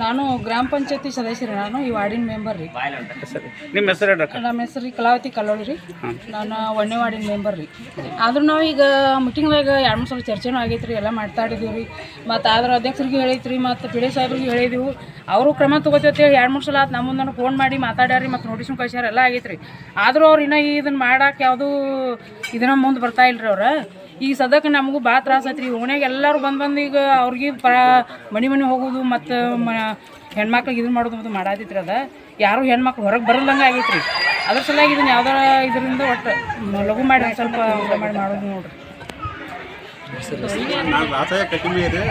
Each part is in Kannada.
ನಾನು ಗ್ರಾಮ ಪಂಚಾಯತಿ ಸದಸ್ಯರು. ನಾನು ಈ ವಾರ್ಡಿನ ಮೆಂಬರ್ ರೀ. ನಿಮ್ಮ ಹೆಸರು ಹೇಳ್ರಿ. ನಮ್ಮ ಹೆಸರು ರೀ ಕಲಾವತಿ ಕಲ್ಲೋಳಿ ರೀ. ನಾನು 1ನೇ ವಾರ್ಡಿನ ಮೆಂಬರ್ ರೀ. ಆದ್ರೂ ನಾವು ಈಗ ಮೀಟಿಂಗ್ದಾಗ 2-3 ಸಲ ಚರ್ಚೆನೂ ಆಗೈತೆ ರೀ, ಎಲ್ಲ ಮಾತಾಡಿದೀವಿ ರೀ. ಮತ್ತು ಆದ್ರೆ ಅಧ್ಯಕ್ಷರಿಗೆ ಹೇಳಿದ್ರಿ, ಮತ್ತು ಪಿ ಡಿ ಸಾಹೇಬ್ರಿಗೆ ಹೇಳಿದೆವು. ಅವರು ಕ್ರಮ ತೊಗೋತೇವೆ 2-3 ಸಲ ಆತು. ನಮ್ಮ ಮುಂದೆ ಫೋನ್ ಮಾಡಿ ಮಾತಾಡ್ಯಾರಿ, ಮತ್ತು ನೋಟಿಸ್ನು ಕಳ್ಸ್ಯಾರ, ಎಲ್ಲ ಆಗೈತೆ ರೀ. ಆದರೂ ಅವ್ರು ಇನ್ನೂ ಇದನ್ನು ಮಾಡಕ್ಕೆ ಯಾವುದೂ ಇದನ್ನ ಮುಂದೆ ಬರ್ತಾ ಇಲ್ಲ ರೀ. ಅವ್ರು ಈಗ ಸದ್ಯಕ್ಕೆ ನಮಗೂ ಭಾಳ ತ್ರಾಸ ಐತ್ರಿ. ಓಣ್ಯಾಗ ಎಲ್ಲರೂ ಬಂದು ಈಗ ಅವ್ರಿಗೆ ಮನೆ ಹೋಗೋದು ಮತ್ತು ಹೆಣ್ಮಕ್ಳಿಗೆ ಇದನ್ನು ಮಾಡೋದು ಮತ್ತು ಮಾಡಾತಿತ್ರಿ. ಅದು ಯಾರು ಹೆಣ್ಮಕ್ಳು ಹೊರಗೆ ಬರಲ್ದಂಗೆ ಆಗೈತೆ ರೀ. ಅದ್ರ ಸಲುವಾಗಿ ಇದನ್ನು ಯಾವ್ದಾರ ಇದರಿಂದ ಒಟ್ಟು ಲಘು ಮಾಡಿ ಸ್ವಲ್ಪ ಮಾಡಿ ಮಾಡೋದು ನೋಡ್ರಿ. ನಾನು ರಾಸಾಯ ಕಟ್ಟಿಮೆ ಇದೆ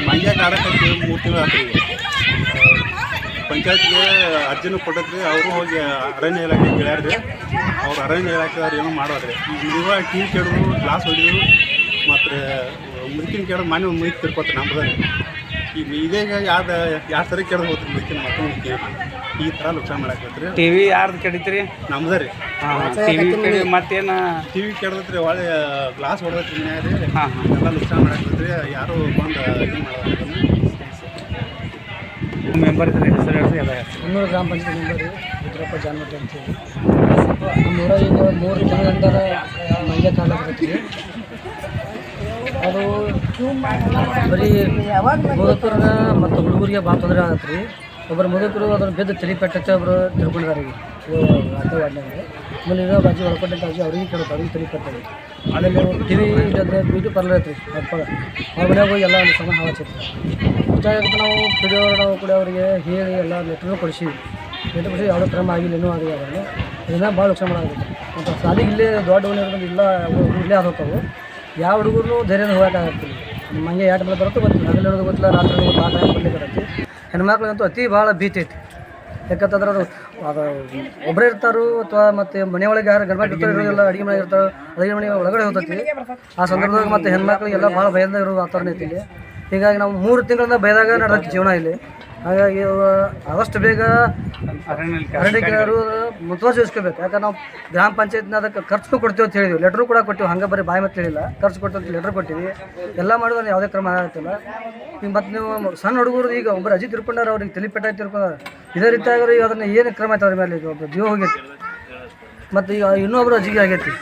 ಮಂಡ್ಯ ಕಾಡಕತ್ತಿ 3 ತಿಂಗಳು ಆತ್ರಿ. ಪಂಚಾಯತ್ಗೆ ಅರ್ಜಿನೂ ಕೊಟ್ಟದ್ರಿ. ಅವರು ಹೋಗಿ ಅರಣ್ಯ ಇಲಾಖೆ ಕೇಳ್ಯಾರ್ರಿ. ಅವ್ರು ಅರಣ್ಯ ಇಲಾಖೆದವ್ರು ಏನೋ ಮಾಡೋದ್ರಿ. ಈಗ ಟಿ ವಿ ಕೆಡೋದು, ಗ್ಲಾಸ್ ಹೊಡಿಯೋದು, ಮತ್ತು ಮುದುಕಿನ ಕೆಡೋದು. ಮನೆ ಒಂದು ಮುದುಕಿ ತಿರ್ಕೋತಾರೆ ನಮ್ಮದ್ರಿ. ಈಗ ಇದೀಗ ಯಾವ ಸರಿ ಕೆಡೋದು ಹೋಗ್ತೀರಿ ಮುದುಕಿನ ಮಕ್ಕಳು ಈ ಥರ ಲಕ್ಷಣ ಮಾಡಾಕತ್ರಿ. ಟಿವಿ ಯಾರ್ದು ಕೆಡಿತ್ರಿ? ನಮ್ದು ರೀ. ಟಿವಿ ಮತ್ತೇನು ಟಿ ವಿ ಕೆಡದತ್ರಿ, ಒಳ್ಳೆ ಗ್ಲಾಸ್ ಹೊಡೆದತ್ರಿ ಮನ್ಯಾಗ ರೀ. ಎಲ್ಲ ಲಕ್ಷಣ ಮಾಡಾಕತ್ರಿ. ಯಾರು ಬಂದು ಇದು ಮಾಡೋದು ಮೆಂಬರ್ ಇದ್ರೆ ಹೆಸರು ಹೇಳ್ರಿ. ಎಲ್ಲ ಇನ್ನೂರು ಗ್ರಾಮ ಪಂಚಾಯತ್ ಮೆಂಬರ್ ರೀ, ರುದ್ರಪ್ಪ ಜಾನ್ಮಟ್ಟಿ ಅಂತೇಳಿ. ನಮ್ಮೂರ ಈಗ 3 ತಿಂಗಳಿಂದ ಮಂಡ್ಯ ಕಾಲಾಗತ್ರಿ. ಅದು ಬರೀ ಮುದುಕರ ಮತ್ತು ಹುಡುಗರಿಗೆ ಭಾಳ ತೊಂದರೆ ಆಗತ್ತೆ ರೀ. ಒಬ್ಬರು ಮುದುಕರು ಅದ್ರ ಬಿದ್ದು ತಲೆಪೆಟ್ಟಕ್ಕೆ ಒಬ್ಬರು ತಿಳ್ಕೊಂಡಿದ್ದಾರೆ. ಇದು ಅರ್ಧ ವಾರ್ಡ್ನಾಗ ಆಮೇಲೆ ಇನ್ನೊಬ್ಬ ಅಜ್ಜಿ ಒಳಕೊಟ್ಟಂತ ಅಜ್ಜಿ ಅವ್ರಿಗೆ ಕೇಳೋದು, ಅವ್ರಿಗೆ ತಲೆಪೆಟ್ಟದು. ಆಮೇಲೆ ಟಿ ವಿ ಜೊತೆ ಬ್ಯೂಟಿ ಪಾರ್ಲರ್ ಐತ್ರಿ. ಅವ್ರ ಮನೆಯಾಗ ಹೋಗಿ ಎಲ್ಲ ಒಂದು ಸಮ ಹಾವಚ್ಚೈತಿ. ಹೆಚ್ಚಾಗಿ ನಾವು ನಾವು ಕೂಡ ಅವರಿಗೆ ಹೇಳಿ ಎಲ್ಲ ಲೆಟ್ರೂ ಕೊಡಿಸಿವಿ. ಯಾವುದೋ ಕ್ರಮ ಆಗಿಲ್ಲ, ಇನ್ನೂ ಆಗಿಲ್ಲ. ಅದನ್ನು ಭಾಳ ಲಕ್ಷಣ ಮಾಡಾಗುತ್ತೆ. ಮತ್ತು ಸಾಲಿಗೆ ಇಲ್ಲೇ ದೊಡ್ಡ ಓಣಿರೋದು ಇಲ್ಲ, ಇಲ್ಲೇ ಆದೋತಾವು. ಯಾವ ಹುಡುಗರು ಧೈರ್ಯದ ಹೋಗೋಕ್ಕಾಗತ್ತಿಲ್ಲ. ನಿಮ್ಮ ಹಂಗೆ 2 ಮೇಲೆ ಬರುತ್ತೆ ಗೊತ್ತಿಲ್ಲ, ಹಗಲು ಹೇಳೋದು ಗೊತ್ತಿಲ್ಲ, ರಾತ್ರಿ ಭಾಳ ಟೈಮ್ ಬರ್ಲಿಕ್ಕೆ. ಹೆಣ್ಮಕ್ಳಿಗಂತೂ ಅತಿ ಭಾಳ ಭೀತಿ ಐತಿ. ಯಾಕಂತಂದ್ರೆ ಅದು ಒಬ್ಬರೇ ಇರ್ತಾರೋ ಅಥವಾ ಮತ್ತು ಮನೆಯೊಳಗೆ ಯಾರು ಗಂಡು ಮಕ್ಕಳು ಇರೋದಿಲ್ಲ, ಅಡುಗೆ ಮನೆ ಇರ್ತಾರೆ, ಅಡುಗೆ ಮನೆ ಒಳಗಡೆ ಹೋಗ್ತೈತಿ. ಆ ಸಂದರ್ಭದಾಗ ಮತ್ತು ಹೆಣ್ಮಕ್ಳಿಗೆಲ್ಲ ಭಾಳ ಭಯದಿಂದ ಇರೋ ವಾತಾವರಣ ಐತಿ ಇಲ್ಲಿ. ಹೀಗಾಗಿ ನಾವು 3 ತಿಂಗಳಿಂದ ಭಯದಾಗ ನಡೆದೈತಿ ಜೀವನ ಇಲ್ಲಿ. ಹಾಗಾಗಿ ಆದಷ್ಟು ಬೇಗ ಅರಣ್ಯರು ಮುತುವರ್ಜಿಸ್ಕೋಬೇಕು. ಯಾಕಂದ್ರೆ ನಾವು ಗ್ರಾಮ ಪಂಚಾಯತ್ನ ಅದಕ್ಕೆ ಖರ್ಚು ಕೊಡ್ತೀವಿ ಅಂತ ಹೇಳಿದ್ವಿ, ಲೆಟ್ರು ಕೂಡ ಕೊಟ್ಟಿವಿ. ಹಂಗೆ ಬರೀ ಬಾಯಿ ಮತ್ತೆ ಹೇಳಿಲ್ಲ, ಖರ್ಚು ಕೊಟ್ಟು ಲೆಟ್ರ್ ಕೊಟ್ಟಿವಿ. ಎಲ್ಲ ಮಾಡಿದ್ರೆ ಯಾವುದೇ ಕ್ರಮ ಆಗತ್ತಿಲ್ಲ. ಈಗ ಮತ್ತು ನೀವು ಸಣ್ಣ ಹುಡುಗರು ಈಗ ಒಬ್ಬರು ಅಜ್ಜಿ ತಿರ್ಕೊಂಡಾರ, ಅವ್ರಿಗೆ ತಲೆಪೆಟ್ಟಾಗಿ ತಿರ್ಕೊಂಡಾರ. ಇದೇ ರೀತಿ ಆಗಿರೋ ಈಗ ಅದನ್ನು ಏನು ಕ್ರಮ ಆಯ್ತು ಅವ್ರ ಮೇಲೆ? ಈಗ ಒಬ್ಬರು ಜೀವ ಹೋಗೈತಿ, ಮತ್ತು ಈಗ ಇನ್ನೊಬ್ರು ಅಜ್ಜಿಗೆ ಆಗೈತಿ.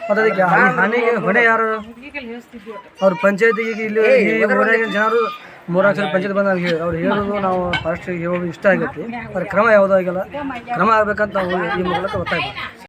ಮತ್ತು ಅದಕ್ಕೆ ಹಾನಿಗೆ ಹೊಣೆ ಯಾರು? ಅವ್ರ ಪಂಚಾಯತಿಗೆ ಇಲ್ಲಿ ಈ ಊರಾಗಿನ ಜನರು 3 ಸಲ ಪಂಚಾಯತ್ ಬಂದು ಹೇಳಿದ್ರು. ಅವ್ರು ಹೇಳೋದು ನಾವು ಫಾರೆಸ್ಟ್ಗೆ ಹೇಳೋದು ಇಷ್ಟ ಆಗೈತಿ. ಅವ್ರ ಕ್ರಮ ಯಾವುದೂ ಆಗಿಲ್ಲ. ಕ್ರಮ ಆಗ್ಬೇಕಂತ ನಾವು ಈ ಮೂಲಕ ಒತ್ತಾಯ